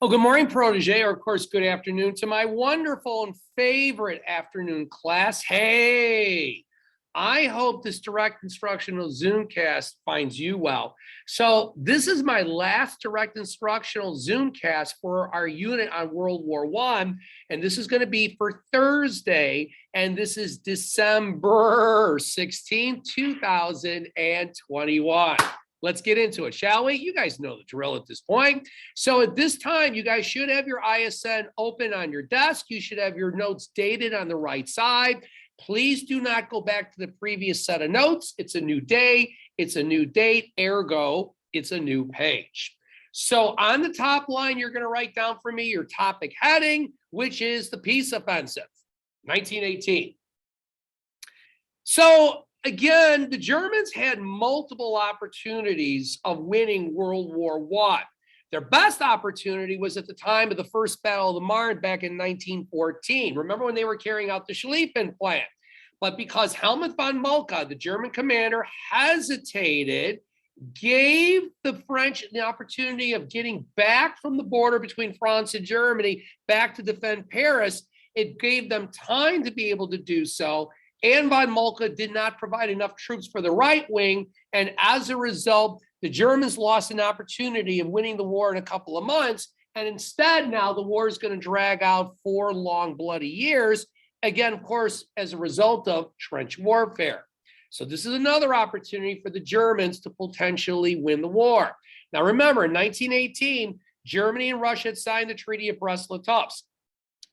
Oh, good morning, protege, or of course, good afternoon to my wonderful and favorite afternoon class. Hey, I hope this direct instructional Zoomcast finds you well. So this is my last direct instructional Zoomcast for our unit on World War I, and this is going to be for Thursday, and this is December 16, 2021. Let's get into it, shall we? You guys know the drill at this point. So at this time, you guys should have your ISN open on your desk. You should have your notes dated on the right side. Please do not go back to the previous set of notes. It's a new day. It's a new date. Ergo, it's a new page. So on the top line, you're going to write down for me your topic heading, which is the Peace Offensive, 1918. So again, the Germans had multiple opportunities of winning World War I. Their best opportunity was at the time of the First Battle of the Marne back in 1914. Remember when they were carrying out the Schlieffen Plan? But because Helmut von Moltke, the German commander, hesitated, gave the French the opportunity of getting back from the border between France and Germany back to defend Paris. It gave them time to be able to do so. And von Moltke did not provide enough troops for the right wing. And as a result, the Germans lost an opportunity of winning the war in a couple of months. And instead, now the war is going to drag out 4 long, bloody years. Again, of course, as a result of trench warfare. So this is another opportunity for the Germans to potentially win the war. Now, remember, in 1918, Germany and Russia had signed the Treaty of Brest-Litovsk.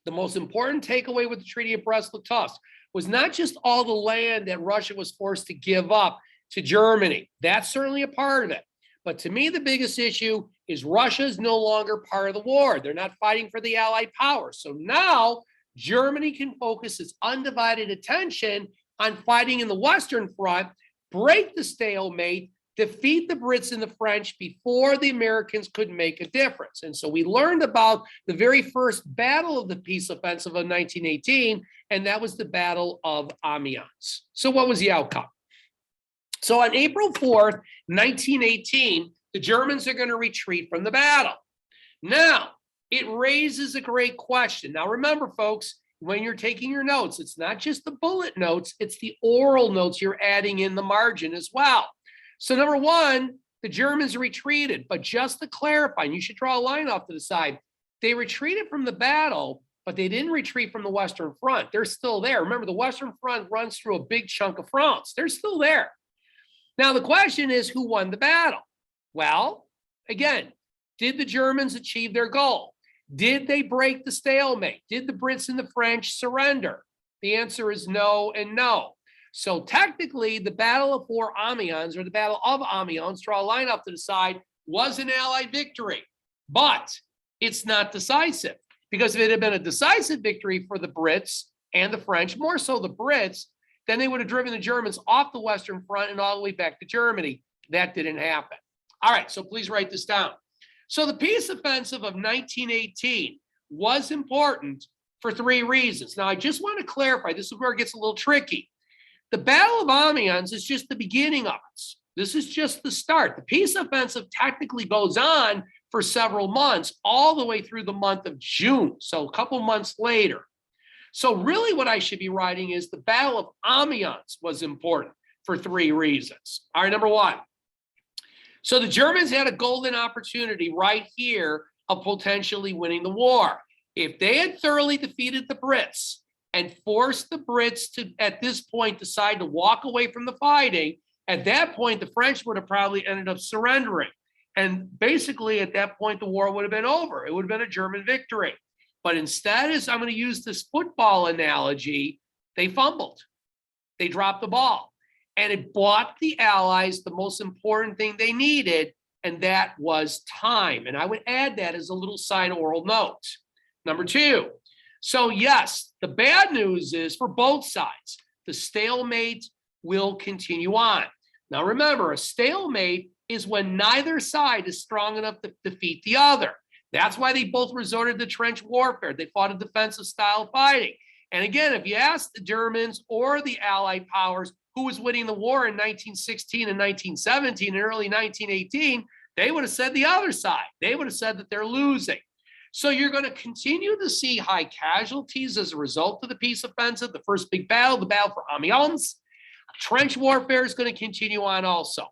The most important takeaway with the Treaty of Brest-Litovsk was not just all the land that Russia was forced to give up to Germany. That's certainly a part of it. But to me, the biggest issue is Russia is no longer part of the war. They're not fighting for the Allied power. So now Germany can focus its undivided attention on fighting in the Western Front, break the stalemate, defeat the Brits and the French before the Americans could make a difference. And so we learned about the very first battle of the peace offensive of 1918, and that was the Battle of Amiens. So what was the outcome? So on April 4th, 1918, the Germans are going to retreat from the battle. Now, it raises a great question. Now, remember, folks, when you're taking your notes, it's not just the bullet notes, it's the oral notes you're adding in the margin as well. So number one, the Germans retreated, but just to clarify, and you should draw a line off to the side, they retreated from the battle, but they didn't retreat from the Western Front. They're still there. Remember, the Western Front runs through a big chunk of France. They're still there. Now, the question is, who won the battle? Well, again, did the Germans achieve their goal? Did they break the stalemate? Did the Brits and the French surrender? The answer is no and no. So technically, the Battle of Amiens, or the Battle of Amiens, draw a line off to the side, was an Allied victory. But it's not decisive, because if it had been a decisive victory for the Brits and the French, more so the Brits, then they would have driven the Germans off the Western Front and all the way back to Germany. That didn't happen. All right, so please write this down. So the peace offensive of 1918 was important for 3 reasons. Now, I just want to clarify, this is where it gets a little tricky. The Battle of Amiens is just the beginning of it. This is just the start. The peace offensive technically goes on for several months, all the way through the month of June, so a couple months later. So really what I should be writing is the Battle of Amiens was important for 3 reasons. All right, number one. So the Germans had a golden opportunity right here of potentially winning the war. If they had thoroughly defeated the Brits and forced the Brits to, at this point, decide to walk away from the fighting, at that point, the French would have probably ended up surrendering. And basically, at that point, the war would have been over. It would have been a German victory. But instead, as I'm going to use this football analogy, they fumbled. They dropped the ball. And it bought the Allies the most important thing they needed, and that was time. And I would add that as a little side oral note. Number 2. So yes, the bad news is for both sides, the stalemate will continue on. Now remember, a stalemate is when neither side is strong enough to defeat the other. That's why they both resorted to trench warfare. They fought a defensive style fighting. And again, if you ask the Germans or the Allied powers who was winning the war in 1916 and 1917 and early 1918, they would have said the other side. They would have said that they're losing. So you're going to continue to see high casualties as a result of the peace offensive, the first big battle, the battle for Amiens. Trench warfare is going to continue on also.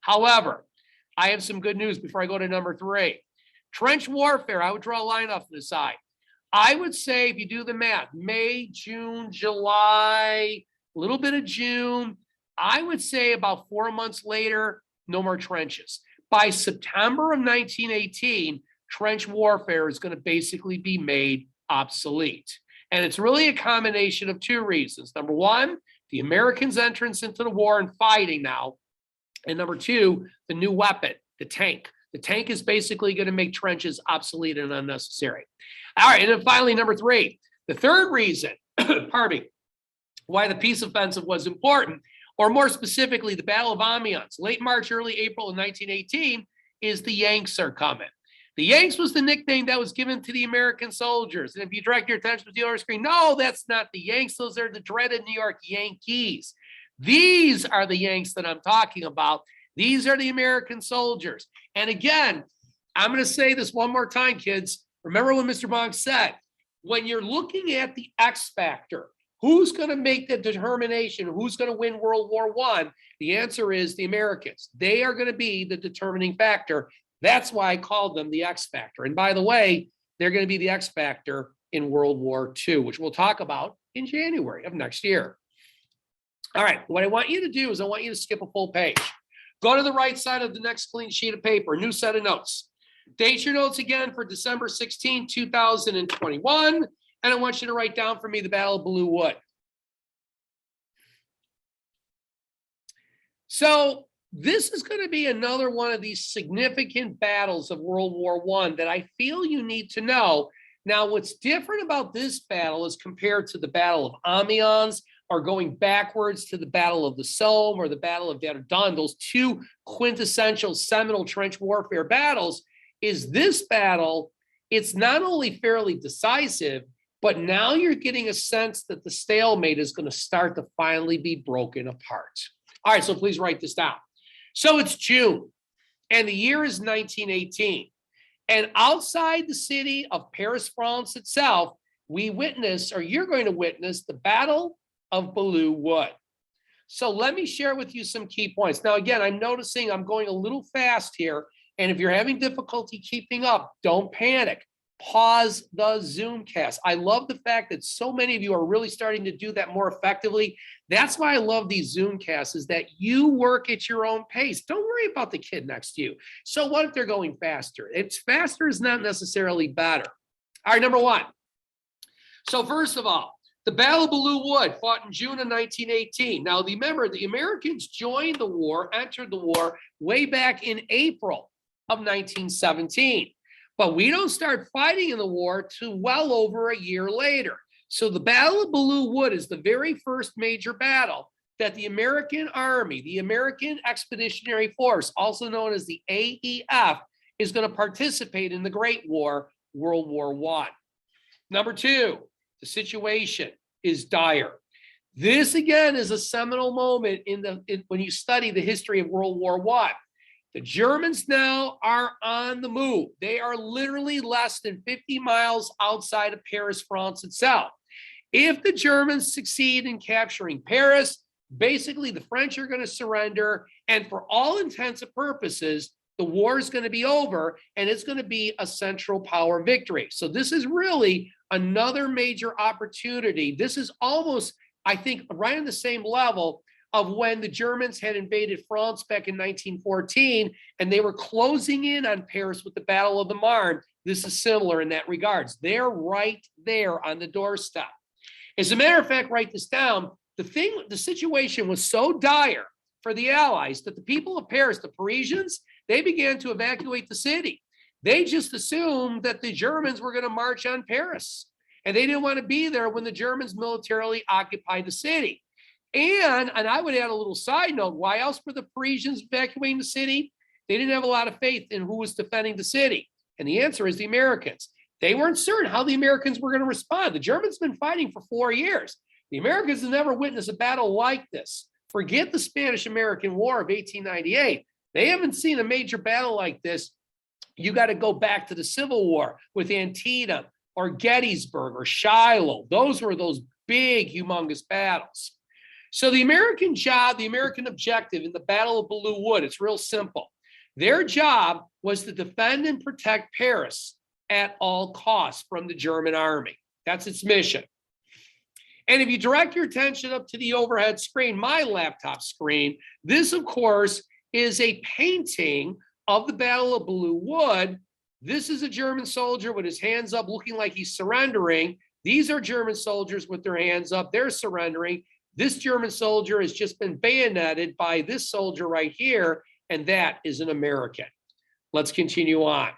However, I have some good news before I go to number 3. Trench warfare, I would draw a line off to the side. I would say if you do the math, May, June, July, a little bit of June, I would say about 4 months later, no more trenches. By September of 1918, trench warfare is going to basically be made obsolete. And it's really a combination of 2 reasons. Number 1, the Americans' entrance into the war and fighting now. And number 2, the new weapon, the tank. The tank is basically going to make trenches obsolete and unnecessary. All right, and then finally, number 3, the third reason, pardon me, why the peace offensive was important, or more specifically, the Battle of Amiens, late March, early April of 1918, is the Yanks are coming. The Yanks was the nickname that was given to the American soldiers. And if you direct your attention to the other screen, no, that's not the Yanks. Those are the dreaded New York Yankees. These are the Yanks that I'm talking about. These are the American soldiers. And again, I'm going to say this one more time, kids. Remember what Mr. Bonk said. When you're looking at the X factor, who's going to make the determination? Who's going to win World War I? The answer is the Americans. They are going to be the determining factor. That's why I called them the X factor. And by the way, they're going to be the X factor in World War II, which we'll talk about in January of next year. All right, what I want you to do is I want you to skip a full page. Go to the right side of the next clean sheet of paper, new set of notes. Date your notes again for December 16, 2021. And I want you to write down for me the Battle of Belleau Wood. So this is going to be another one of these significant battles of World War I that I feel you need to know. Now, what's different about this battle is compared to the Battle of Amiens, or going backwards to the Battle of the Somme or the Battle of Verdun, those 2 quintessential seminal trench warfare battles, is this battle, it's not only fairly decisive, but now you're getting a sense that the stalemate is going to start to finally be broken apart. All right, so please write this down. So it's June, and the year is 1918. And outside the city of Paris, France itself, we witness, or you're going to witness, the Battle of Belleau Wood. So let me share with you some key points. Now, again, I'm noticing I'm going a little fast here. And if you're having difficulty keeping up, don't panic. Pause the Zoomcast. I love the fact that so many of you are really starting to do that more effectively. That's why I love these Zoomcasts, is that you work at your own pace. Don't worry about the kid next to you. So what if they're going faster? It's faster is not necessarily better. All right, number 1. So first of all, the Battle of Belleau Wood fought in June of 1918. Now, remember, the Americans joined the war, entered the war way back in April of 1917. But we don't start fighting in the war till well over a year later. So the Battle of Belleau Wood is the very first major battle that the American Army, the American Expeditionary Force, also known as the AEF, is going to participate in the Great War, World War I. Number 2, the situation is dire. This, again, is a seminal moment when you study the history of World War I. The Germans now are on the move. They are literally less than 50 miles outside of Paris, France itself. If the Germans succeed in capturing Paris, basically the French are going to surrender. And for all intents and purposes, the war is going to be over and it's going to be a Central Power victory. So this is really another major opportunity. This is almost, I think, right on the same level of when the Germans had invaded France back in 1914, and they were closing in on Paris with the Battle of the Marne. This is similar in that regards. They're right there on the doorstep. As a matter of fact, write this down. The situation was so dire for the Allies that the people of Paris, the Parisians, they began to evacuate the city. They just assumed that the Germans were going to march on Paris, and they didn't want to be there when the Germans militarily occupied the city. And I would add a little side note, why else were the Parisians evacuating the city? They didn't have a lot of faith in who was defending the city. And the answer is the Americans. They weren't certain how the Americans were going to respond. The Germans have been fighting for 4 years. The Americans have never witnessed a battle like this. Forget the Spanish-American War of 1898. They haven't seen a major battle like this You got to go back to the Civil War with Antietam or Gettysburg or Shiloh. Those were those big, humongous battles. So the American job, the American objective in the Battle of Belleau Wood, it's real simple. Their job was to defend and protect Paris at all costs from the German army. That's its mission. And if you direct your attention up to the overhead screen, my laptop screen, this, of course, is a painting of the Battle of Belleau Wood. This is a German soldier with his hands up looking like he's surrendering. These are German soldiers with their hands up. They're surrendering. This German soldier has just been bayoneted by this soldier right here, and that is an American. Let's continue on.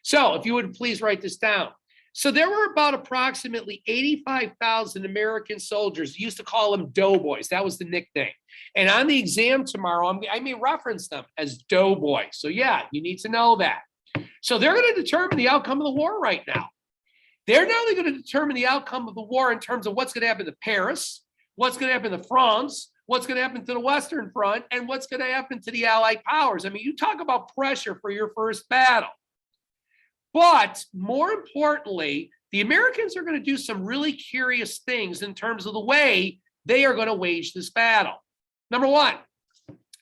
So if you would please write this down. So there were about approximately 85,000 American soldiers. We used to call them doughboys. That was the nickname. And on the exam tomorrow, I may reference them as doughboys. So yeah, you need to know that. So they're going to determine the outcome of the war right now. They're not only going to determine the outcome of the war in terms of what's going to happen to Paris, what's going to happen to France, what's going to happen to the Western Front, and what's going to happen to the Allied powers. I mean, you talk about pressure for your first battle. But more importantly, the Americans are going to do some really curious things in terms of the way they are going to wage this battle. Number one,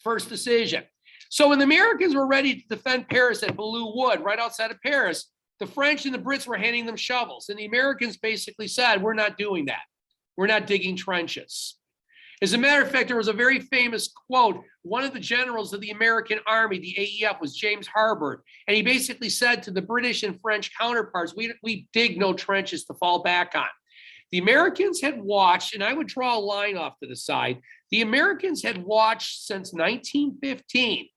first decision. So when the Americans were ready to defend Paris at Belleau Wood, right outside of Paris, the French and the Brits were handing them shovels. And the Americans basically said, we're not doing that. We're not digging trenches. As a matter of fact, there was a very famous quote. One of the generals of the American Army, the AEF, was James Harbord. And he basically said to the British and French counterparts, we dig no trenches to fall back on. The Americans had watched, and I would draw a line off to the side, the Americans had watched since 1915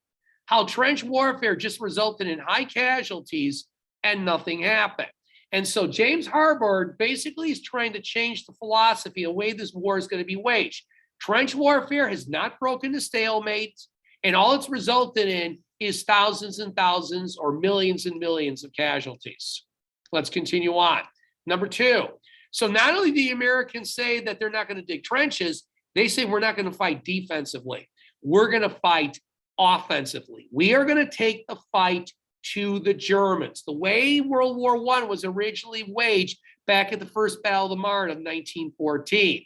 how trench warfare just resulted in high casualties and nothing happened. And so James Harbord basically is trying to change the philosophy, the way this war is going to be waged. Trench warfare has not broken the stalemate, and all it's resulted in is thousands and thousands or millions and millions of casualties. Let's continue on. Number two. So not only do the Americans say that they're not going to dig trenches, they say we're not going to fight defensively. We're going to fight offensively. We are going to take the fight to the Germans. The way World War I was originally waged back at the First Battle of the Marne of 1914.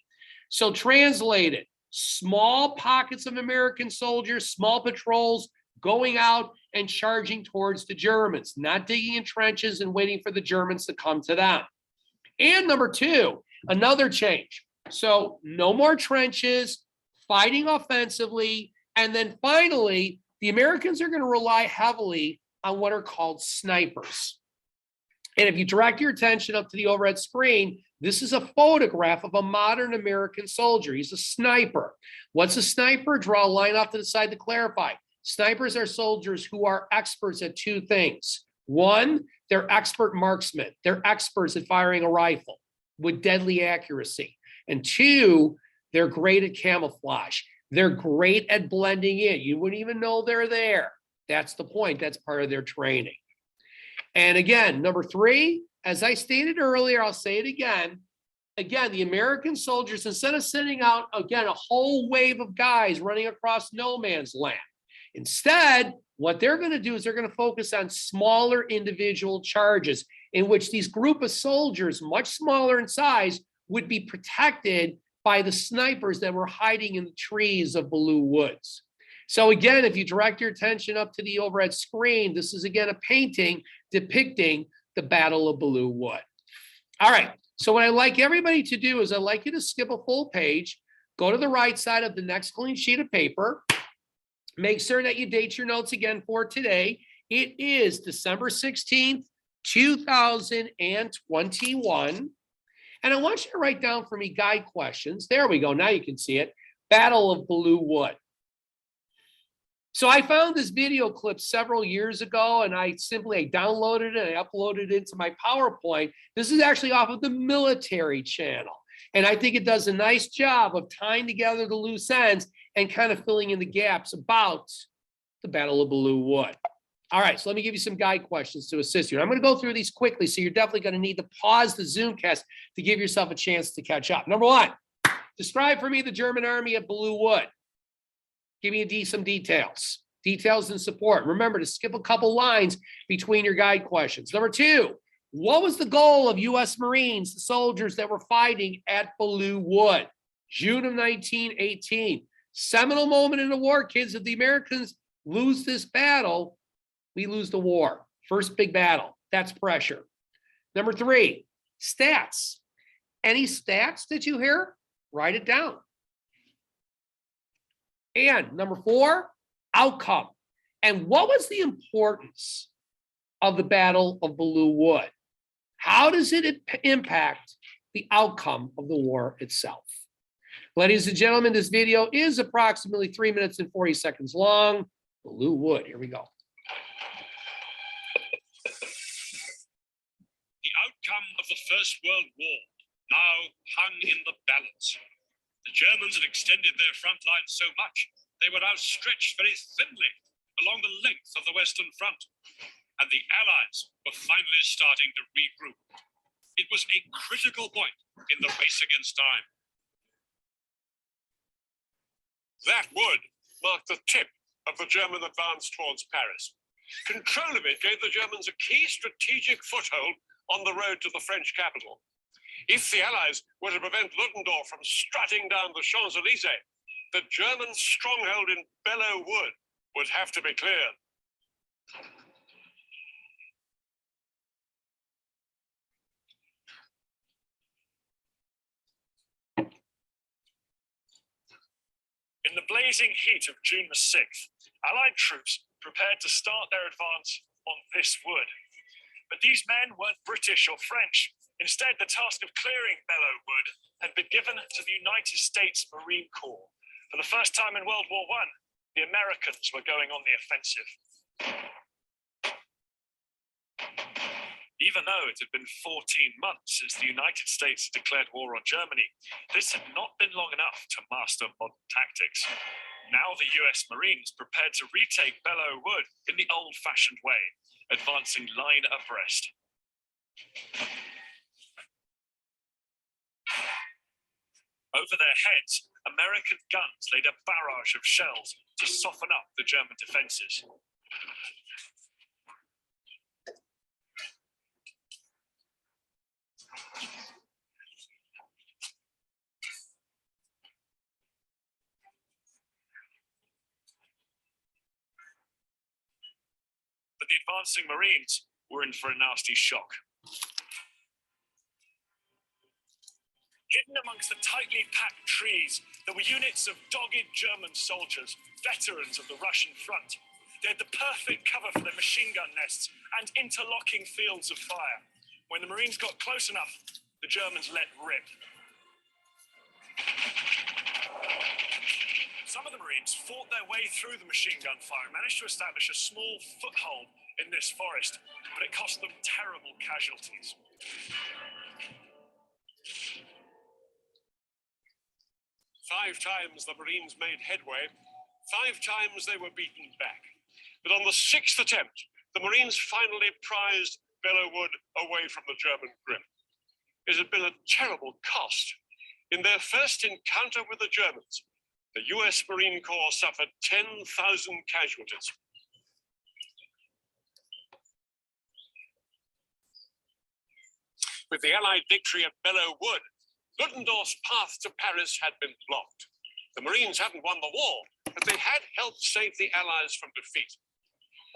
So translated, small pockets of American soldiers, small patrols going out and charging towards the Germans, not digging in trenches and waiting for the Germans to come to them. And number two, another change. So no more trenches, fighting offensively. And then finally, the Americans are going to rely heavily on what are called snipers. And if you direct your attention up to the overhead screen, this is a photograph of a modern American soldier. He's a sniper. What's a sniper? Draw a line off to the side to clarify. Snipers are soldiers who are experts at two things. One, they're expert marksmen. They're experts at firing a rifle with deadly accuracy. And two, they're great at camouflage. They're great at blending in. You wouldn't even know they're there. That's the point. That's part of their training. And again, number three, as I stated earlier, I'll say it again. Again, the American soldiers, instead of sending out, again, a whole wave of guys running across no man's land, instead, what they're going to do is they're going to focus on smaller individual charges in which these group of soldiers, much smaller in size, would be protected by the snipers that were hiding in the trees of Belleau Woods. So again, if you direct your attention up to the overhead screen, this is again a painting depicting the Battle of Belleau Wood. All right, so what I'd like everybody to do is I'd like you to skip a full page, go to the right side of the next clean sheet of paper, make sure that you date your notes again for today. It is December 16th, 2021. And I want you to write down for me guide questions. There we go, now you can see it. Battle of Belleau Wood. So I found this video clip several years ago, and I downloaded it and I uploaded it into my PowerPoint. This is actually off of the military channel. And I think it does a nice job of tying together the loose ends and kind of filling in the gaps about the Battle of Belleau Wood. All right, so let me give you some guide questions to assist you. I'm going to go through these quickly, so you're definitely going to need to pause the Zoomcast to give yourself a chance to catch up. Number one, describe for me the German army at Belleau Wood. Give me some details. Details and support. Remember to skip a couple lines between your guide questions. Number 2, what was the goal of U.S. Marines, the soldiers that were fighting at Belleau Wood? June of 1918. Seminal moment in the war, kids. If the Americans lose this battle, we lose the war. First big battle. That's pressure. Number 3, stats. Any stats that you hear, write it down. And number 4, outcome. And what was the importance of the Battle of Belleau Wood? How does it impact the outcome of the war itself? Ladies and gentlemen, this video is approximately 3 minutes and 40 seconds long. Belleau Wood, here we go. The outcome of the First World War now hung in the balance. The Germans had extended their front lines so much, they were now stretched very thinly along the length of the Western Front, and the Allies were finally starting to regroup. It was a critical point in the race against time. That wood marked the tip of the German advance towards Paris. Control of it gave the Germans a key strategic foothold on the road to the French capital. If the Allies were to prevent Ludendorff from strutting down the Champs-Élysées, the German stronghold in Belleau Wood would have to be cleared. In the blazing heat of June the 6th, Allied troops prepared to start their advance on this wood. But these men weren't British or French. Instead, the task of clearing Belleau Wood had been given to the United States Marine Corps. For the first time in World War I, the Americans were going on the offensive. Even though it had been 14 months since the United States declared war on Germany, this had not been long enough to master modern tactics. Now the US Marines prepared to retake Belleau Wood in the old-fashioned way, advancing line abreast. Over their heads, American guns laid a barrage of shells to soften up the German defenses. But the advancing Marines were in for a nasty shock. Hidden amongst the tightly packed trees, there were units of dogged German soldiers, veterans of the Russian front. They had the perfect cover for their machine gun nests and interlocking fields of fire. When the Marines got close enough, the Germans let rip. Some of the Marines fought their way through the machine gun fire and managed to establish a small foothold in this forest, but it cost them terrible casualties. 5 times the Marines made headway, 5 times they were beaten back. But on the 6th attempt, the Marines finally prized Belleau Wood away from the German grip. It had been a terrible cost. In their first encounter with the Germans, the US Marine Corps suffered 10,000 casualties. With the Allied victory at Belleau Wood, Ludendorff's path to Paris had been blocked. The Marines hadn't won the war, but they had helped save the Allies from defeat.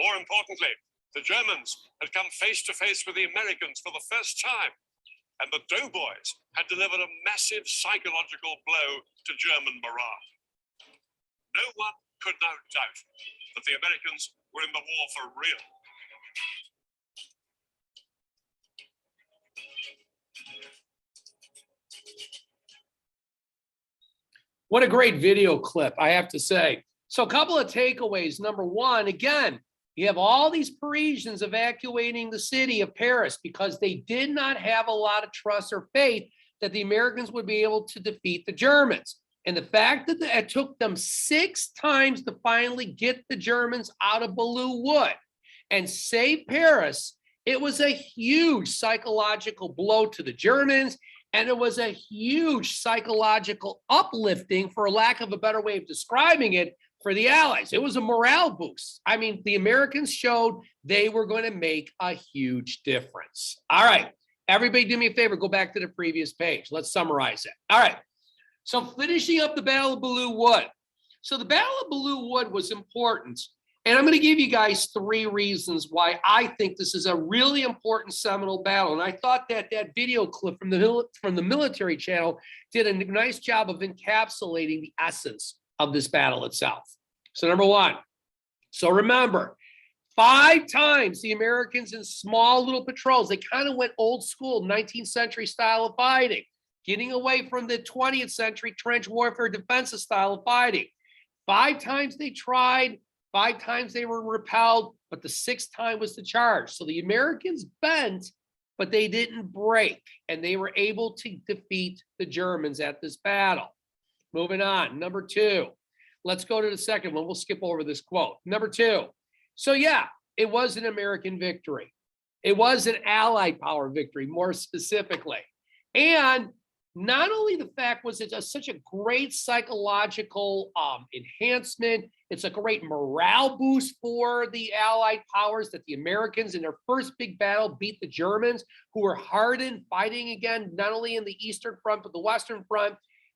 More importantly, the Germans had come face to face with the Americans for the first time, and the doughboys had delivered a massive psychological blow to German morale. No one could now doubt that the Americans were in the war for real. What a great video clip, I have to say. So a couple of takeaways. Number one, again, you have all these Parisians evacuating the city of Paris because they did not have a lot of trust or faith that the Americans would be able to defeat the Germans. And the fact that it took them 6 times to finally get the Germans out of Belleau Wood and save Paris, it was a huge psychological blow to the Germans. And it was a huge psychological uplifting, for lack of a better way of describing it, for the Allies. It was a morale boost. I mean, the Americans showed they were going to make a huge difference. All right, everybody do me a favor, go back to the previous page. Let's summarize it. All right, so finishing up the Battle of Belleau Wood. So the Battle of Belleau Wood was important, and I'm going to give you guys 3 reasons why I think this is a really important seminal battle. And I thought that that video clip from the military channel did a nice job of encapsulating the essence of this battle itself. So number 1, so remember, 5 times the Americans in small little patrols, they kind of went old school 19th century style of fighting, getting away from the 20th century trench warfare defensive style of fighting. 5 times they tried, 5 times they were repelled, but the 6th time was the charge. So the Americans bent, but they didn't break, and they were able to defeat the Germans at this battle. Moving on, number 2. Let's go to the second one. We'll skip over this quote. Number 2. So yeah, it was an American victory. It was an Allied power victory, more specifically. And not only the fact was it such a great psychological enhancement, it's a great morale boost for the Allied powers that the Americans in their first big battle beat the Germans, who were hardened fighting again, not only in the Eastern Front, but the Western Front.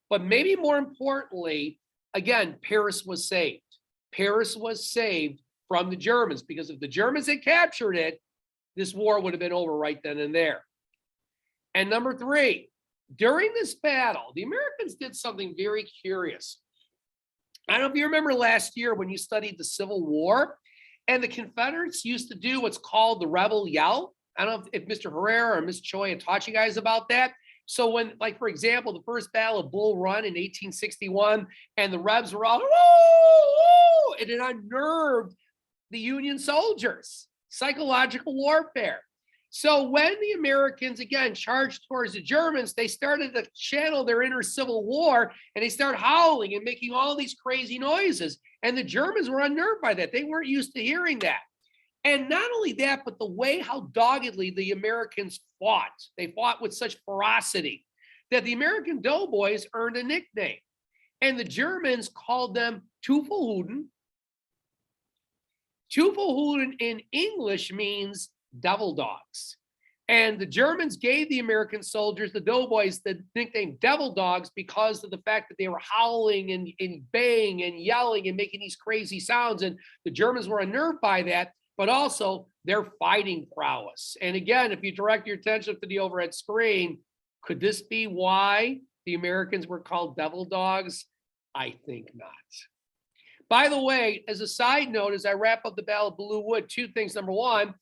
But maybe more importantly, again, Paris was saved. Paris was saved from the Germans, because if the Germans had captured it, this war would have been over right then and there. And number 3, during this battle, the Americans did something very curious. I don't know if you remember last year when you studied the Civil War, and the Confederates used to do what's called the rebel yell. I don't know if Mr. Herrera or Ms. Choi had taught you guys about that. So when, like, for example, the first Battle of Bull Run in 1861, and the Rebs were all, woo, woo, and it unnerved the Union soldiers, psychological warfare. So when the Americans, again, charged towards the Germans, they started to channel their inner civil war, and they started howling and making all these crazy noises. And the Germans were unnerved by that. They weren't used to hearing that. And not only that, but the way how doggedly the Americans fought. They fought with such ferocity that the American doughboys earned a nickname. And the Germans called them Teufelhoden. Teufelhoden in English means devil dogs. And the Germans gave the American soldiers, the doughboys, the nickname devil dogs because of the fact that they were howling and baying and yelling and making these crazy sounds. And the Germans were unnerved by that, but also their fighting prowess. And again, if you direct your attention to the overhead screen, could this be why the Americans were called devil dogs? I think not. By the way, as a side note, as I wrap up the Battle of Belleau Wood, 2 things. Number 1,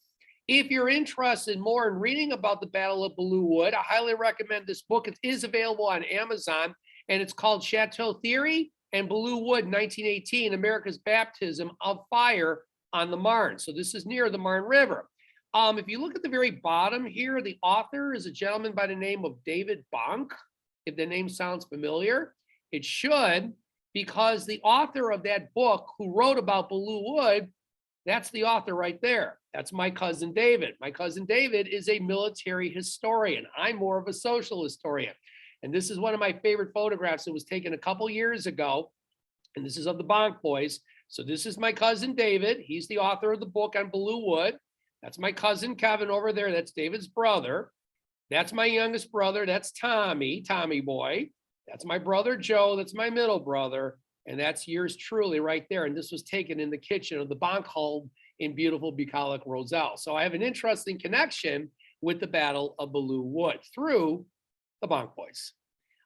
if you're interested more in reading about the Battle of Belleau Wood, I highly recommend this book. It is available on Amazon, and it's called Chateau Theory and Belleau Wood, 1918, America's Baptism of Fire on the Marne. So this is near the Marne River. If you look at the very bottom here, the author is a gentleman by the name of David Bonk. If the name sounds familiar, it should, because the author of that book who wrote about Belleau Wood, that's the author right there. That's my cousin David. My cousin David is a military historian. I'm more of a social historian. And this is one of my favorite photographs that was taken a couple years ago. And this is of the Bonk boys. So this is my cousin David. He's the author of the book on Belleau Wood. That's my cousin Kevin over there. That's David's brother. That's my youngest brother. That's Tommy boy. That's my brother Joe. That's my middle brother. And that's yours truly right there. And this was taken in the kitchen of the Bonk home in beautiful bucolic Roselle. So I have an interesting connection with the Battle of Belleau Wood through the Bonk boys.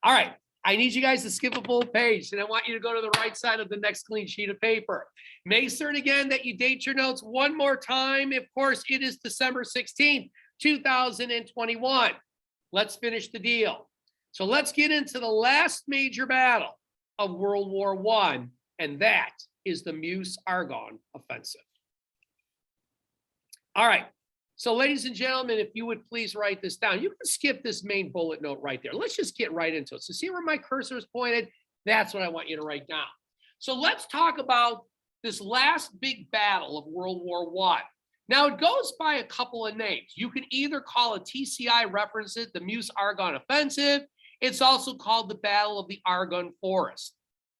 All right, I need you guys to skip a full page, and I want you to go to the right side of the next clean sheet of paper. Make certain again that you date your notes one more time. Of course, it is December 16th, 2021. Let's finish the deal. So let's get into the last major battle of World War I, and that is the Meuse-Argonne Offensive. All right, so ladies and gentlemen, if you would please write this down. You can skip this main bullet note right there. Let's just get right into it. So see where my cursor is pointed? That's what I want you to write down. So let's talk about this last big battle of World War I. Now, it goes by a couple of names. You can either call a TCI reference it the Meuse-Argonne Offensive. It's also called the Battle of the Argonne Forest.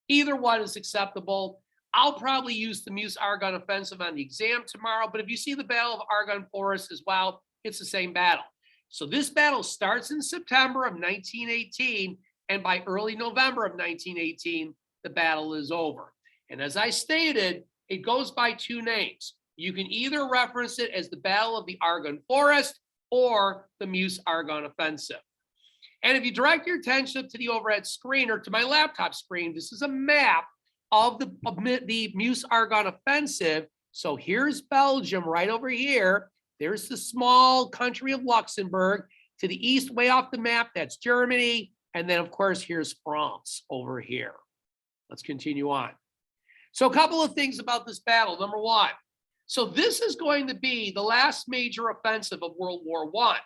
Either one is acceptable. I'll probably use the Meuse-Argonne Offensive on the exam tomorrow, but if you see the Battle of Argonne Forest as well, it's the same battle. So this battle starts in September of 1918, and by early November of 1918, the battle is over. And as I stated, it goes by two names. You can either reference it as the Battle of the Argonne Forest or the Meuse-Argonne Offensive. And if you direct your attention to the overhead screen or to my laptop screen, this is a map of the Meuse-Argonne Offensive. So here's Belgium right over here. There's the small country of Luxembourg. To the east, way off the map, that's Germany. And then, of course, here's France over here. Let's continue on. So a couple of things about this battle. Number one, so this is going to be the last major offensive of World War I.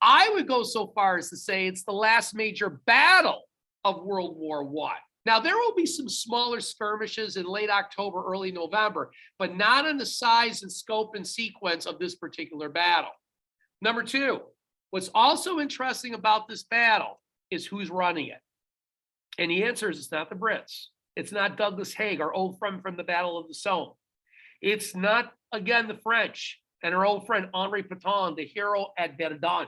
I would go so far as to say it's the last major battle of World War I. Now, there will be some smaller skirmishes in late October, early November, but not in the size and scope and sequence of this particular battle. Number two, what's also interesting about this battle is who's running it. And the answer is it's not the Brits. It's not Douglas Haig, our old friend from the Battle of the Somme. It's not, again, the French and our old friend Henri Pétain, the hero at Verdun.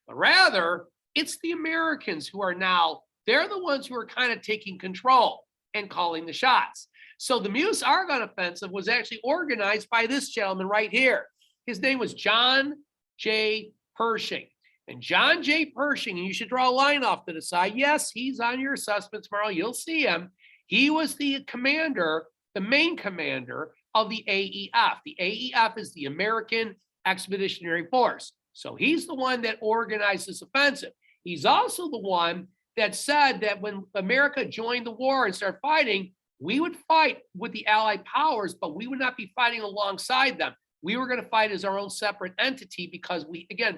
But rather, it's the Americans who are now, they're the ones who are kind of taking control and calling the shots. So the Meuse-Argonne Offensive was actually organized by this gentleman right here. His name was John J. Pershing. And John J. Pershing, and you should draw a line off to the side. Yes, he's on your assessment tomorrow. You'll see him. He was the commander, the main commander of the AEF. The AEF is the American Expeditionary Force. So he's the one that organized this offensive. He's also the one that said that when America joined the war and started fighting, we would fight with the Allied powers, but we would not be fighting alongside them. We were going to fight as our own separate entity because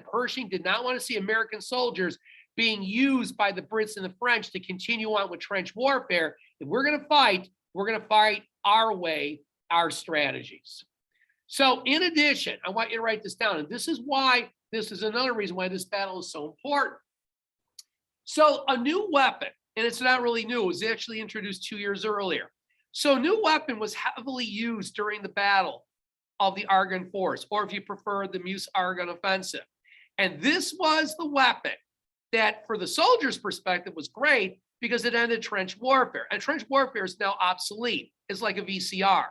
Pershing did not want to see American soldiers being used by the Brits and the French to continue on with trench warfare. If we're going to fight our way, our strategies. So in addition, I want you to write this down. And this is another reason why this battle is so important. So a new weapon, and it's not really new, it was actually introduced 2 years earlier. So a new weapon was heavily used during the Battle of the Argonne Forest, or if you prefer, the Meuse-Argonne Offensive. And this was the weapon that, for the soldiers' perspective, was great because it ended trench warfare. And trench warfare is now obsolete. It's like a VCR.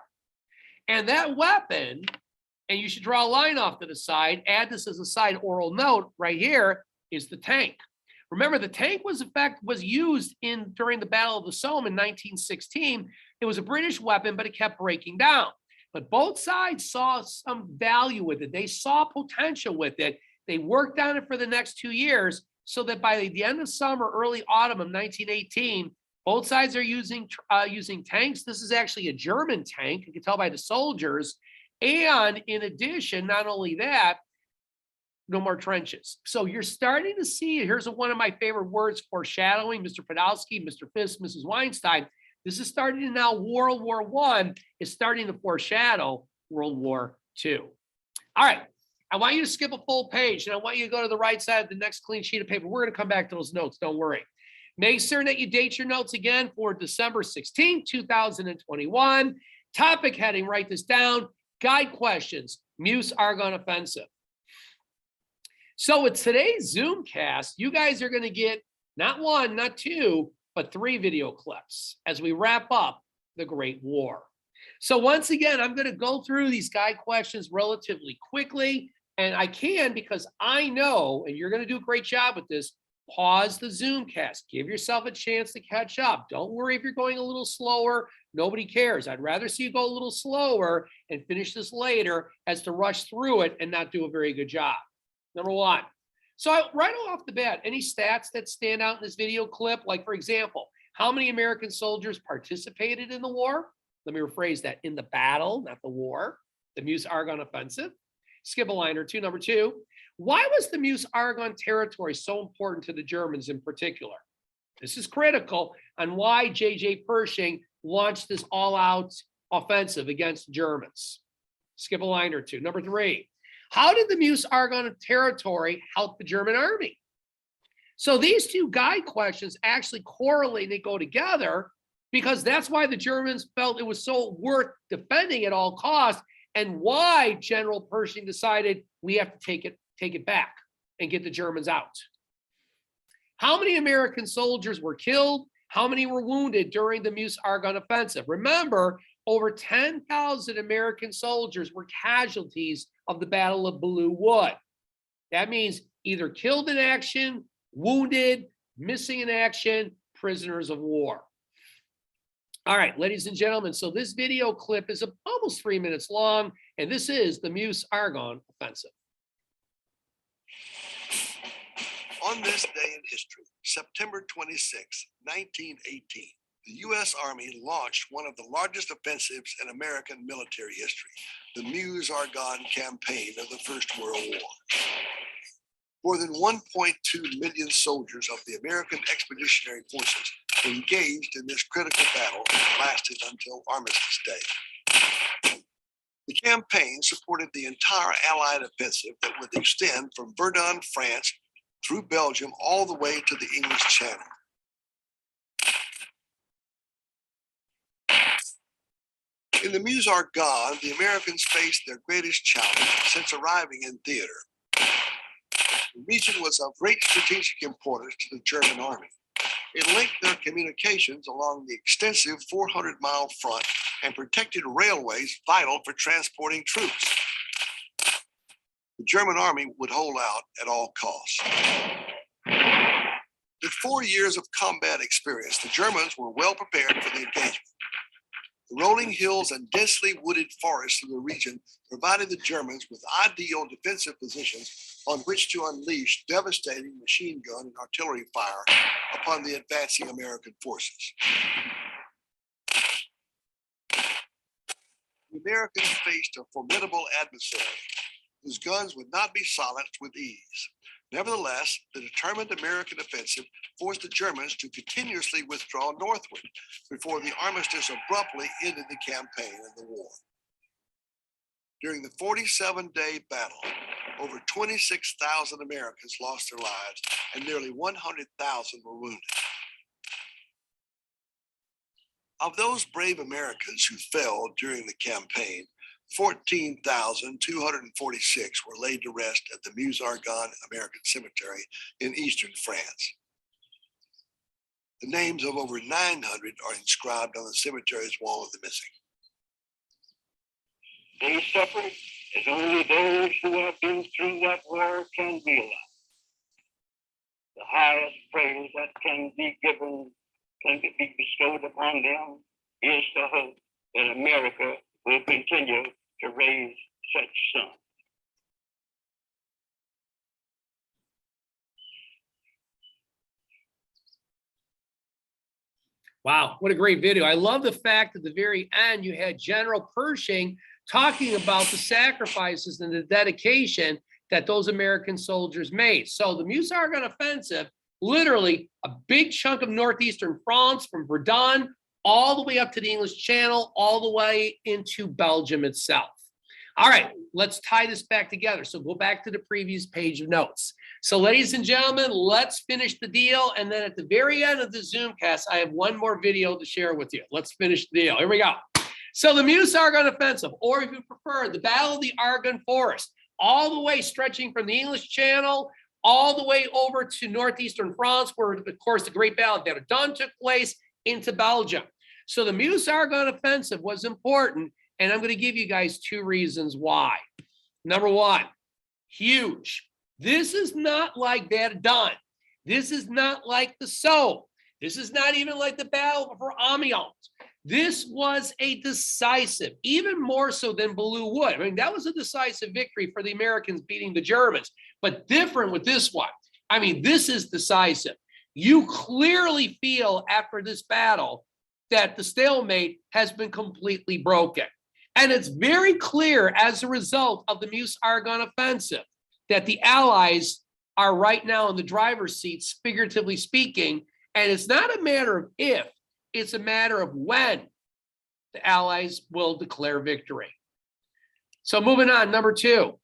And that weapon, and you should draw a line off to the side, add this as a side oral note right here, is the tank. Remember, the tank was used during the Battle of the Somme in 1916. It was a British weapon, but it kept breaking down. But both sides saw some value with it. They saw potential with it. They worked on it for the next 2 years so that by the end of summer, early autumn of 1918, both sides are using tanks. This is actually a German tank. You can tell by the soldiers. And in addition, not only that, no more trenches. So you're starting to see, here's one of my favorite words, foreshadowing, Mr. Podolsky, Mr. Fisk, Mrs. Weinstein. This is starting to now, World War I is starting to foreshadow World War II. All right, I want you to skip a full page and I want you to go to the right side of the next clean sheet of paper. We're gonna come back to those notes, don't worry. Make certain that you date your notes again for December 16, 2021. Topic heading, write this down, guide questions, Meuse-Argonne Offensive. So with today's Zoomcast, you guys are gonna get not one, not two, but 3 video clips as we wrap up the Great War. So once again, I'm going to go through these guide questions relatively quickly, and I can because I know, and you're going to do a great job with this, pause the Zoomcast. Give yourself a chance to catch up. Don't worry if you're going a little slower. Nobody cares. I'd rather see you go a little slower and finish this later as to rush through it and not do a very good job. Number one. So right off the bat, any stats that stand out in this video clip? Like, for example, how many American soldiers participated in the war? Let me rephrase that, in the battle, not the war, the Meuse-Argonne Offensive. Skip a line or two. Number two, why was the Meuse-Argonne territory so important to the Germans in particular? This is critical on why J.J. Pershing launched this all-out offensive against Germans. Skip a line or two. Number three, how did the Meuse-Argonne territory help the German army? So these two guide questions actually correlate, they go together because that's why the Germans felt it was so worth defending at all costs, and why General Pershing decided we have to take it back and get the Germans out. How many American soldiers were killed? How many were wounded during the Meuse-Argonne Offensive? Remember, over 10,000 American soldiers were casualties of the Battle of Belleau Wood. That means either killed in action, wounded, missing in action, prisoners of war. All right, ladies and gentlemen, so this video clip is almost 3 minutes long, and this is the Meuse-Argonne Offensive. On this day in history, September 26, 1918, the U.S. Army launched one of the largest offensives in American military history, the Meuse-Argonne campaign of the First World War. More than 1.2 million soldiers of the American Expeditionary Forces engaged in this critical battle that lasted until Armistice Day. The campaign supported the entire Allied offensive that would extend from Verdun, France, through Belgium, all the way to the English Channel. In the Meuse-Argonne, the Americans faced their greatest challenge since arriving in theater. The region was of great strategic importance to the German army. It linked their communications along the extensive 400-mile front and protected railways vital for transporting troops. The German army would hold out at all costs. With 4 years of combat experience, the Germans were well prepared for the engagement. The rolling hills and densely wooded forests of the region provided the Germans with ideal defensive positions on which to unleash devastating machine gun and artillery fire upon the advancing American forces. The Americans faced a formidable adversary whose guns would not be silenced with ease. Nevertheless, the determined American offensive forced the Germans to continuously withdraw northward before the armistice abruptly ended the campaign and the war. During the 47-day battle, over 26,000 Americans lost their lives and nearly 100,000 were wounded. Of those brave Americans who fell during the campaign, 14,246 were laid to rest at the Meuse-Argonne American Cemetery in eastern France. The names of over 900 are inscribed on the cemetery's wall of the missing. They suffered as only those who have been through that war can realize. The highest praise that can be given, can be bestowed upon them, is the hope that America will continue to raise such sons. Wow, what a great video. I love the fact at the very end you had General Pershing talking about the sacrifices and the dedication that those American soldiers made. So the Meuse-Argonne Offensive, literally a big chunk of northeastern France from Verdun all the way up to the English Channel, all the way into Belgium itself. All right, let's tie this back together. So go back to the previous page of notes. So ladies and gentlemen, let's finish the deal. And then at the very end of the Zoomcast, I have one more video to share with you. Let's finish the deal. Here we go. So the Meuse-Argonne Offensive, or if you prefer, the Battle of the Argonne Forest, all the way stretching from the English Channel, all the way over to northeastern France, where, of course, the Great Battle of Verdun took place, into Belgium. So the Meuse-Argonne Offensive was important, and I'm going to give you guys two reasons why. Number one, huge. This is not like Verdun. This is not like the Somme. This is not even like the Battle for Amiens. This was a decisive, even more so than Belleau Wood. I mean, that was a decisive victory for the Americans beating the Germans, but different with this one. I mean, this is decisive. You clearly feel after this battle that the stalemate has been completely broken. And it's very clear as a result of the Meuse-Argonne Offensive that the Allies are right now in the driver's seats, figuratively speaking. And it's not a matter of if, it's a matter of when the Allies will declare victory. So moving on, number two.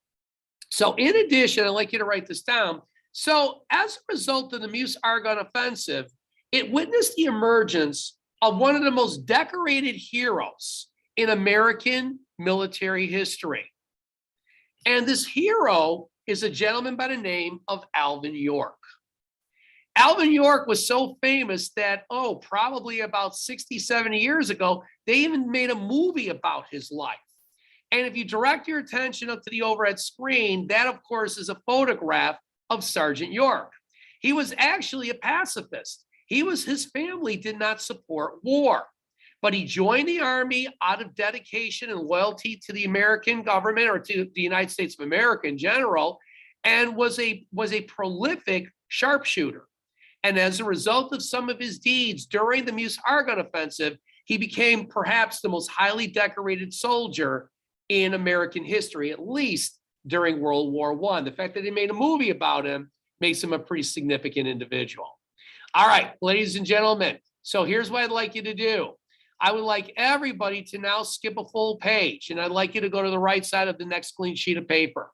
So in addition, I'd like you to write this down. So as a result of the Meuse-Argonne Offensive, it witnessed the emergence of one of the most decorated heroes in American military history. And this hero is a gentleman by the name of Alvin York. Alvin York was so famous that, probably about 60, 70 years ago, they even made a movie about his life. And if you direct your attention up to the overhead screen, that, of course, is a photograph of Sergeant York. He was actually a pacifist. His family did not support war, but he joined the Army out of dedication and loyalty to the American government, or to the United States of America in general, and was a prolific sharpshooter. And as a result of some of his deeds during the Meuse-Argonne Offensive, he became perhaps the most highly decorated soldier in American history, at least during World War I. The fact that they made a movie about him makes him a pretty significant individual. All right, ladies and gentlemen, so here's what I'd like you to do. I would like everybody to now skip a full page, and I'd like you to go to the right side of the next clean sheet of paper.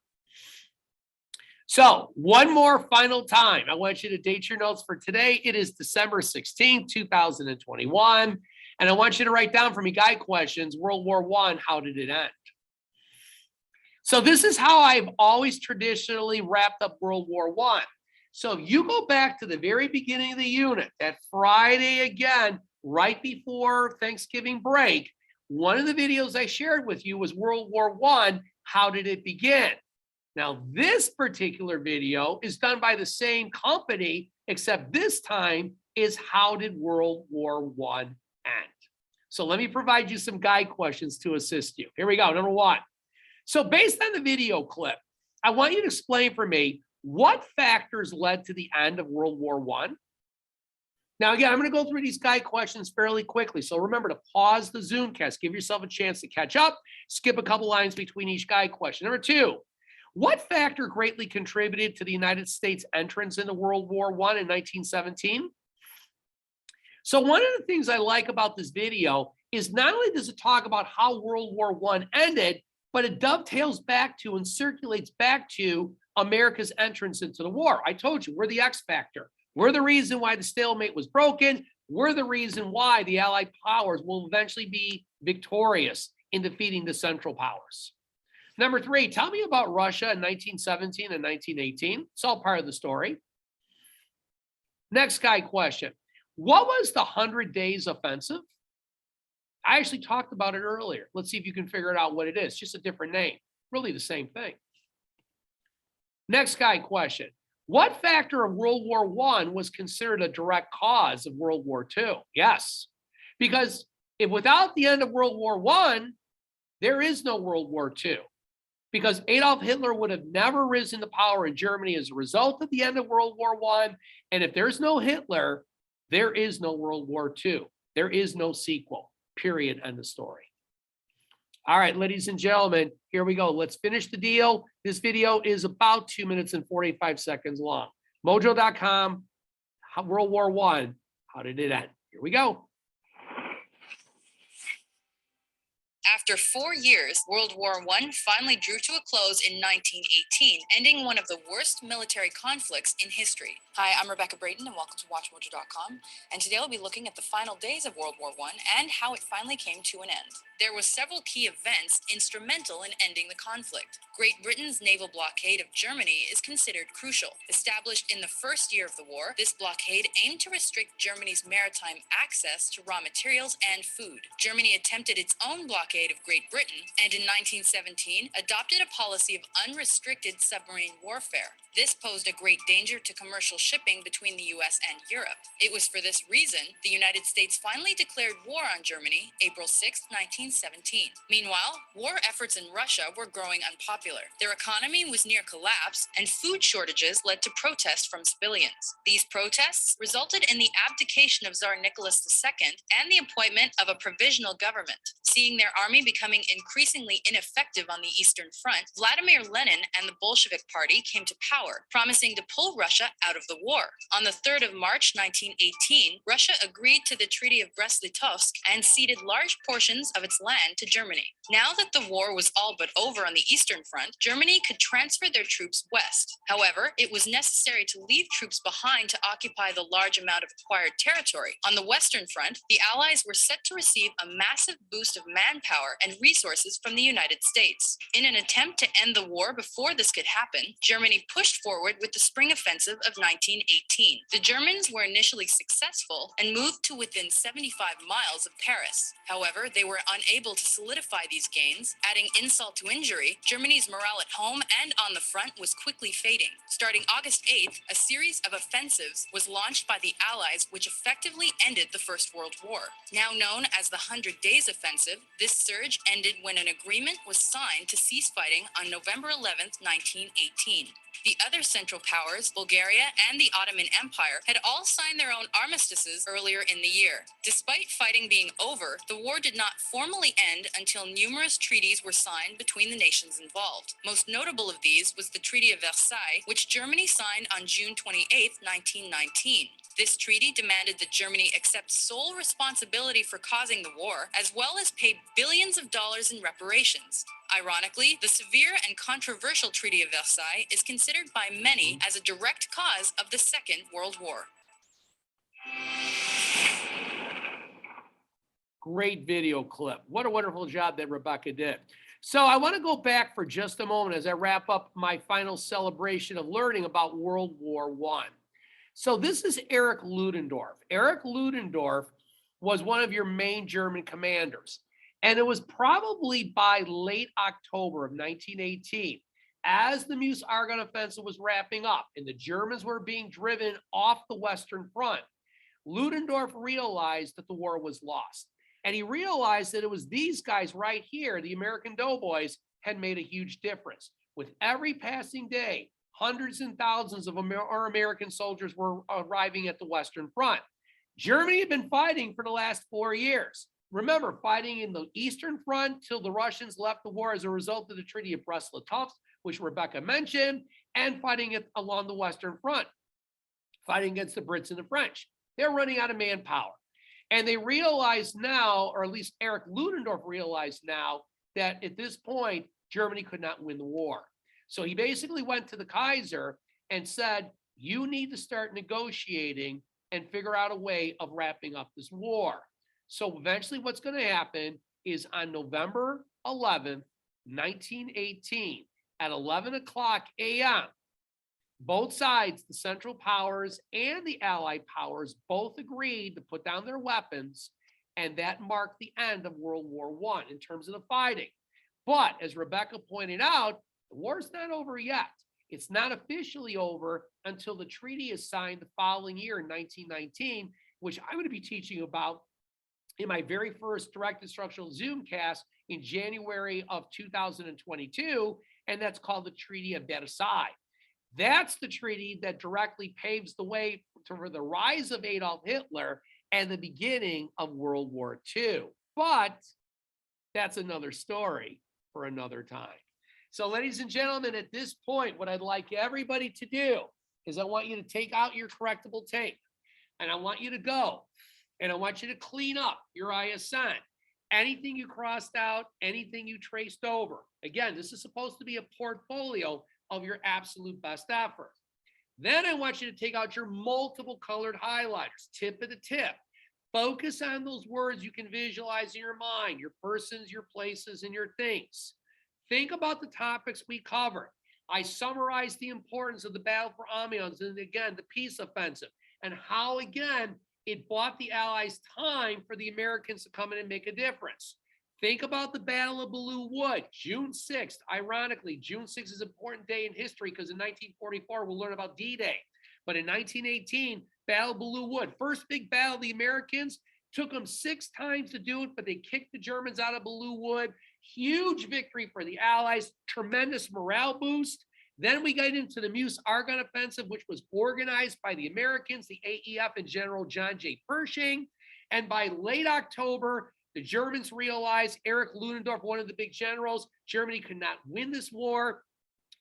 So one more final time, I want you to date your notes for today. It is December 16th, 2021. And I want you to write down for me guide questions, World War I, how did it end? So this is how I've always traditionally wrapped up World War I. So if you go back to the very beginning of the unit, that Friday again, right before Thanksgiving break, one of the videos I shared with you was World War I, how did it begin? Now, this particular video is done by the same company, except this time is how did World War I end? So let me provide you some guide questions to assist you. Here we go, number one. So based on the video clip, I want you to explain for me what factors led to the end of World War I. Now, again, I'm going to go through these guide questions fairly quickly. So remember to pause the Zoomcast, give yourself a chance to catch up, skip a couple lines between each guide question. Number two, what factor greatly contributed to the United States entrance into World War I in 1917? So one of the things I like about this video is not only does it talk about how World War I ended, but it dovetails back to and circulates back to America's entrance into the war. I told you, we're the X factor. We're the reason why the stalemate was broken. We're the reason why the Allied powers will eventually be victorious in defeating the Central Powers. Number three, tell me about Russia in 1917 and 1918. It's all part of the story. Next guide question. What was the 100 Days Offensive? I actually talked about it earlier. Let's see if you can figure it out what it is. Just a different name. Really the same thing. Next guide question. What factor of World War I was considered a direct cause of World War II? Yes, because if without the end of World War I, there is no World War II. Because Adolf Hitler would have never risen to power in Germany as a result of the end of World War I. And if there's no Hitler, there is no World War II. There is no sequel, period, end of story. All right, ladies and gentlemen, here we go. Let's finish the deal. This video is about 2 minutes and 45 seconds long. Mojo.com, World War I, how did it end? Here we go. After 4 years, World War I finally drew to a close in 1918, ending one of the worst military conflicts in history. Hi, I'm Rebecca Braden, and welcome to WatchMojo.com. And today we'll be looking at the final days of World War I and how it finally came to an end. There were several key events instrumental in ending the conflict. Great Britain's naval blockade of Germany is considered crucial. Established in the first year of the war, this blockade aimed to restrict Germany's maritime access to raw materials and food. Germany attempted its own blockade of Great Britain, and in 1917 adopted a policy of unrestricted submarine warfare. This posed a great danger to commercial shipping between the US and Europe. It was for this reason the United States finally declared war on Germany April 6, 1917. Meanwhile, war efforts in Russia were growing unpopular. Their economy was near collapse, and food shortages led to protests from civilians. These protests resulted in the abdication of Tsar Nicholas II and the appointment of a provisional government. Seeing their army becoming increasingly ineffective on the Eastern Front, Vladimir Lenin and the Bolshevik Party came to power power, promising to pull Russia out of the war. On the 3rd of March 1918, Russia agreed to the Treaty of Brest-Litovsk and ceded large portions of its land to Germany. Now that the war was all but over on the Eastern Front, Germany could transfer their troops west. However, it was necessary to leave troops behind to occupy the large amount of acquired territory. On the Western Front, the Allies were set to receive a massive boost of manpower and resources from the United States. In an attempt to end the war before this could happen, Germany pushed forward with the Spring Offensive of 1918. The Germans were initially successful and moved to within 75 miles of Paris. However, they were unable to solidify these gains. Adding insult to injury, Germany's morale at home and on the front was quickly fading. Starting August 8th, a series of offensives was launched by the Allies, which effectively ended the First World War. Now known as the 100 Days Offensive, this surge ended when an agreement was signed to cease fighting on November 11th, 1918. The other Central Powers, Bulgaria and the Ottoman Empire, had all signed their own armistices earlier in the year. Despite fighting being over, the war did not formally end until numerous treaties were signed between the nations involved. Most notable of these was the Treaty of Versailles, which Germany signed on June 28, 1919. This treaty demanded that Germany accept sole responsibility for causing the war, as well as pay billions of dollars in reparations. Ironically, the severe and controversial Treaty of Versailles is considered by many as a direct cause of the Second World War. Great video clip. What a wonderful job that Rebecca did. So I want to go back for just a moment as I wrap up my final celebration of learning about World War I. So this is Erich Ludendorff. Erich Ludendorff was one of your main German commanders. And it was probably by late October of 1918, as the Meuse-Argonne Offensive was wrapping up and the Germans were being driven off the Western Front, Ludendorff realized that the war was lost. And he realized that it was these guys right here, the American doughboys, had made a huge difference. With every passing day, hundreds and thousands of our American soldiers were arriving at the Western Front. Germany had been fighting for the last 4 years. Remember, fighting in the Eastern Front till the Russians left the war as a result of the Treaty of Brest-Litovsk, which Rebecca mentioned, and fighting it along the Western Front, fighting against the Brits and the French. They're running out of manpower. And they realized now, or at least Erich Ludendorff realized now, that at this point, Germany could not win the war. So he basically went to the Kaiser and said, you need to start negotiating and figure out a way of wrapping up this war. So eventually what's going to happen is on November 11th, 1918, at 11 o'clock a.m., both sides, the Central Powers and the Allied powers, both agreed to put down their weapons, and that marked the end of World War I in terms of the fighting. But as Rebecca pointed out, the war's not over yet. It's not officially over until the treaty is signed the following year in 1919, which I'm going to be teaching about in my very first direct instructional Zoomcast in January of 2022, and that's called the Treaty of Versailles. That's the treaty that directly paves the way for the rise of Adolf Hitler and the beginning of World War II. But that's another story for another time. So, ladies and gentlemen, at this point, what I'd like everybody to do is I want you to take out your correctable tape, and I want you to go, and I want you to clean up your ISN. Anything you crossed out, anything you traced over. Again, this is supposed to be a portfolio of your absolute best effort. Then I want you to take out your multiple colored highlighters, tip of the tip. Focus on those words you can visualize in your mind, your persons, your places, and your things. Think about the topics we covered. I summarized the importance of the battle for Amiens and again, the peace offensive, and how, again, it bought the Allies time for the Americans to come in and make a difference. Think about the Battle of Belleau Wood, June 6th. Ironically, June 6th is an important day in history because in 1944, we'll learn about D-Day. But in 1918, Battle of Belleau Wood, first big battle, the Americans took them 6 times to do it, but they kicked the Germans out of Belleau Wood. Huge victory for the Allies, tremendous morale boost. Then we got into the Meuse-Argonne Offensive, which was organized by the Americans, the AEF, and General John J. Pershing. And by late October, the Germans realized, Erich Ludendorff, one of the big generals, Germany could not win this war.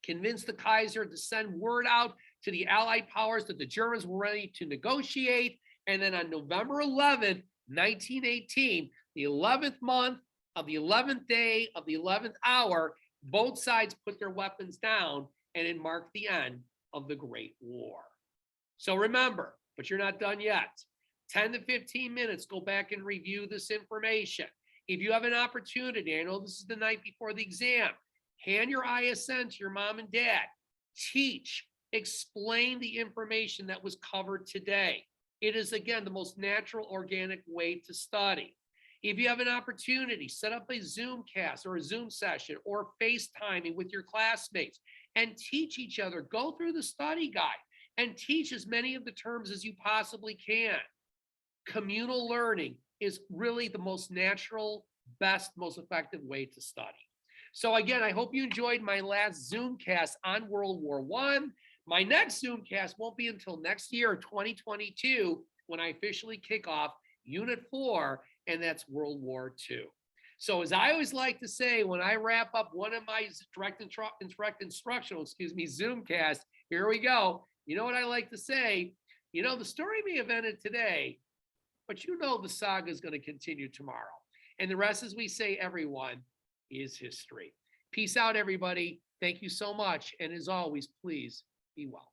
convinced the Kaiser to send word out to the Allied powers that the Germans were ready to negotiate. And then on November 11th, 1918, the 11th month of the 11th day of the 11th hour, both sides put their weapons down, and it marked the end of the Great War. So remember, but you're not done yet. 10 to 15 minutes, go back and review this information. If you have an opportunity, I know this is the night before the exam, hand your ISN to your mom and dad. Teach, explain the information that was covered today. It is, again, the most natural, organic way to study. If you have an opportunity, set up a Zoomcast or a Zoom session or FaceTiming with your classmates and teach each other. Go through the study guide and teach as many of the terms as you possibly can. Communal learning is really the most natural, best, most effective way to study. So again, I hope you enjoyed my last Zoomcast on World War I. My next Zoomcast won't be until next year, 2022, when I officially kick off Unit 4, and that's World War II. So as I always like to say, when I wrap up one of my direct instructional, Zoomcast, here we go. You know what I like to say? You know, the story may have ended today, but you know the saga is going to continue tomorrow. And the rest, as we say, everyone, is history. Peace out, everybody. Thank you so much. And as always, please be well.